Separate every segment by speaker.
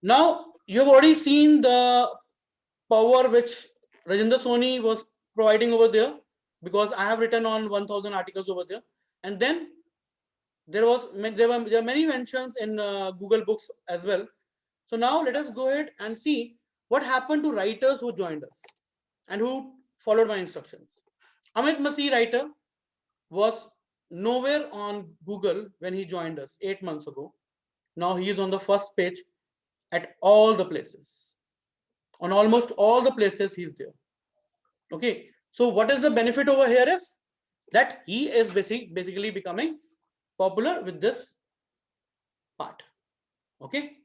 Speaker 1: Now you've already seen the power which Rajendra Soni was providing over there, because I have written on 1000 articles over there. And then there are many mentions in Google Books as well. So now let us go ahead and see what happened to writers who joined us and who followed my instructions. Amit Masih, writer, was nowhere on Google when he joined us 8 months ago. Now he is on the first page at all the places. On almost all the places he's there. Okay. So what is the benefit over here is that he is basically becoming popular with this part. Okay.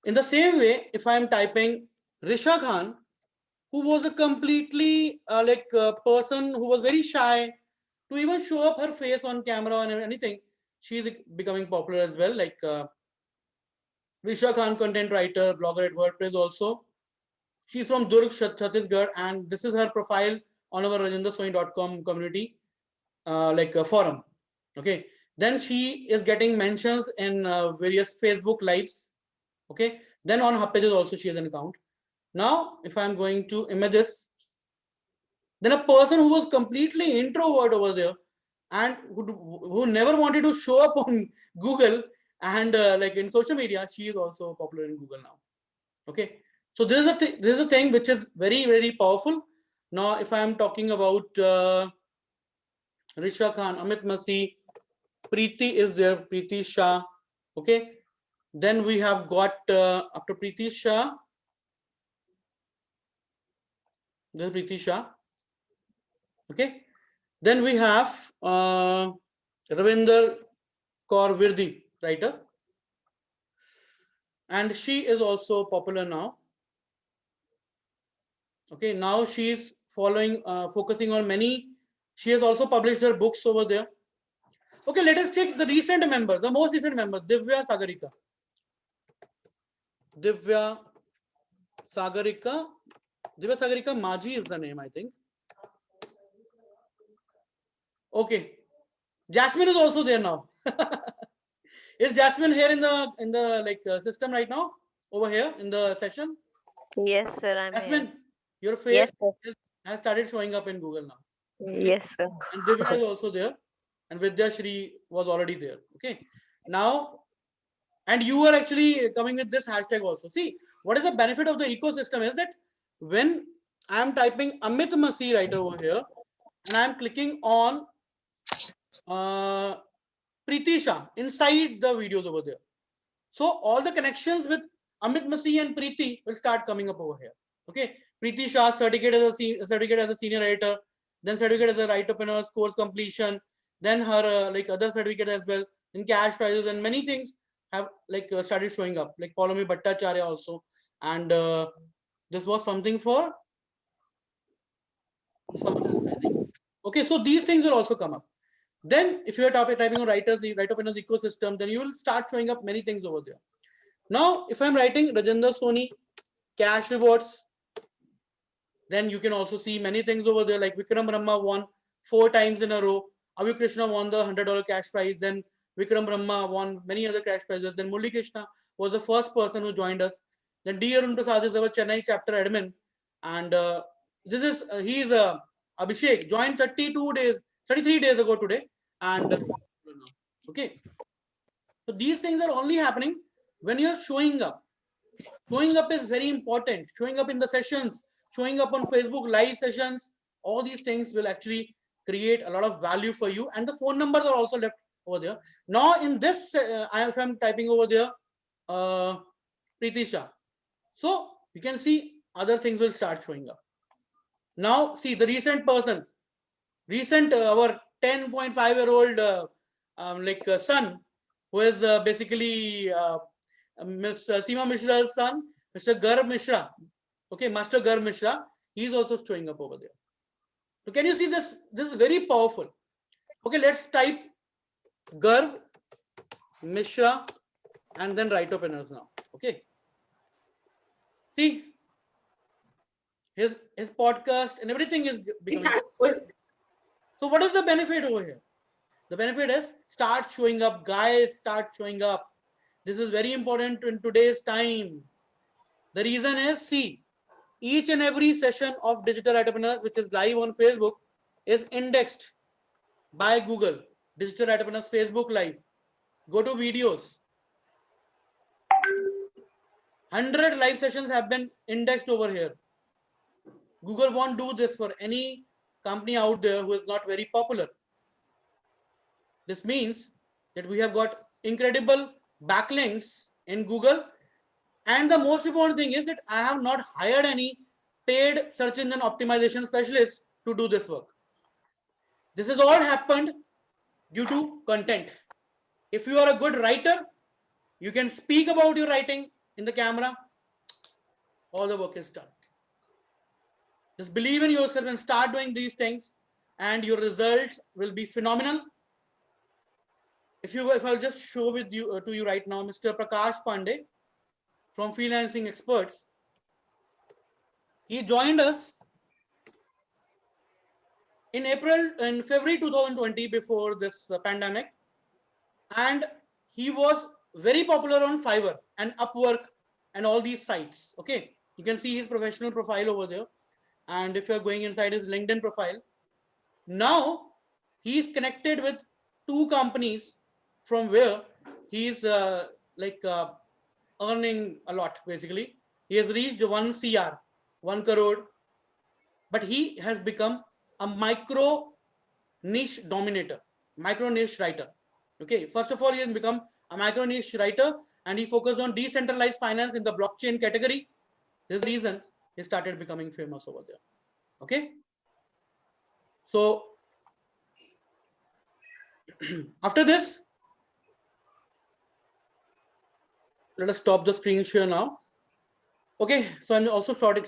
Speaker 1: In the same way, if I am typing Risha Khan, who was a completely person who was very shy to even show up her face on camera and anything, she is becoming popular as well. Like Risha Khan, content writer, blogger at WordPress also. She's from Durg, Chhattisgarh, and this is her profile on our rajendrasoni.com community forum. Okay. Then she is getting mentions in various Facebook lives. Okay. Then on her pages also she has an account. Now, if I'm going to images, then a person who was completely introvert over there and who never wanted to show up on Google and like in social media, she is also popular in Google now. Okay. So this is a thing which is very, very powerful. Now, if I am talking about Risha Khan, Amit Masih, Preeti is there, Preeti Shah. Okay. Then we have got after Preeti Shah, this is Preeti Shah. Okay. Then we have Ravinder Kaur Virdi, writer. And she is also popular now. Okay, now she is following, focusing on many. She has also published her books over there. Okay, let us take the recent member, the most recent member, Divya Sagarika. Divya Sagarika. Divya Sagarika Maji is the name, I think. Okay. Jasmine is also there now. Is Jasmine here in the system right now? Over here in the session?
Speaker 2: Yes, sir. I'm
Speaker 1: Jasmine,
Speaker 2: here.
Speaker 1: your
Speaker 2: Yes,
Speaker 1: face has started showing up in Google now.
Speaker 2: sir. Yes, sir.
Speaker 1: And Divya is also there. And Vidya Shri was already there. Okay. Now, and you are actually coming with this hashtag also. See, what is the benefit of the ecosystem is that when I am typing Amit Masih right over here, and I am clicking on Preeti Shah inside the videos over there. So all the connections with Amit Masih and Preeti will start coming up over here. Okay. Preeti Shah certificate as a senior editor, then certificate as a writer-preneur, course completion, then her other certificate as well, in cash prizes and many things have started showing up, like Paulomi Bhattacharya also. And this was something for someone else, I think. Okay, so these things will also come up. Then if you are typing on writer-preneurs ecosystem, then you will start showing up many things over there. Now, if I'm writing Rajendra Soni cash rewards, then you can also see many things over there, like Vikram Brahma won 4 times in a row. Avi Krishna won the $100 cash prize. Then Vikram Brahma won many other cash prizes. Then Murli Krishna was the first person who joined us. Then D. Arun Prasad is our Chennai chapter admin. And this is, he is Abhishek, joined 33 days ago today. And okay. So these things are only happening when you're showing up. Showing up is very important. Showing up in the sessions, showing up on Facebook live sessions, all these things will actually create a lot of value for you. And the phone numbers are also left over there. Now in this, if I'm typing over there, Preeti Shah. So you can see other things will start showing up. Now see the recent person, our 10.5-year-old son, who is basically Miss Seema Mishra's son, Mr. Garb Mishra. Okay, Master Garb Mishra. He's also showing up over there. So can you see this? This is very powerful. Okay, let's type Garb Mishra and then write openers now. Okay. See, his podcast and everything is becoming. So what is the benefit over here? The benefit is start showing up, guys, start showing up. This is very important in today's time. The reason is, see, each and every session of Digital Entrepreneurs, which is live on Facebook, is indexed by Google. Digital Entrepreneurs Facebook Live. Go to videos. 100 live sessions have been indexed over here. Google won't do this for any company out there who is not very popular. This means that we have got incredible backlinks in Google. And the most important thing is that I have not hired any paid search engine optimization specialist to do this work. This has all happened due to content. If you are a good writer, you can speak about your writing in the camera, all the work is done. Just believe in yourself and start doing these things, and your results will be phenomenal. If I'll just show with you to you right now, Mr. Prakash Pandey from Freelancing Experts. He joined us in February 2020, before this pandemic, and he was very popular on Fiverr and Upwork and all these sites. Okay, you can see his professional profile over there, and if you're going inside his LinkedIn profile, now he's connected with 2 companies from where he's earning a lot. Basically, he has reached 1 CR, 1 crore, but he has become a micro niche dominator, micro niche writer. Okay, first of all, he has become a micro niche writer, and he focused on decentralized finance in the blockchain category. This is the reason he started becoming famous over there. Okay, so after this, let us stop the screen share now. Okay, so I'm also short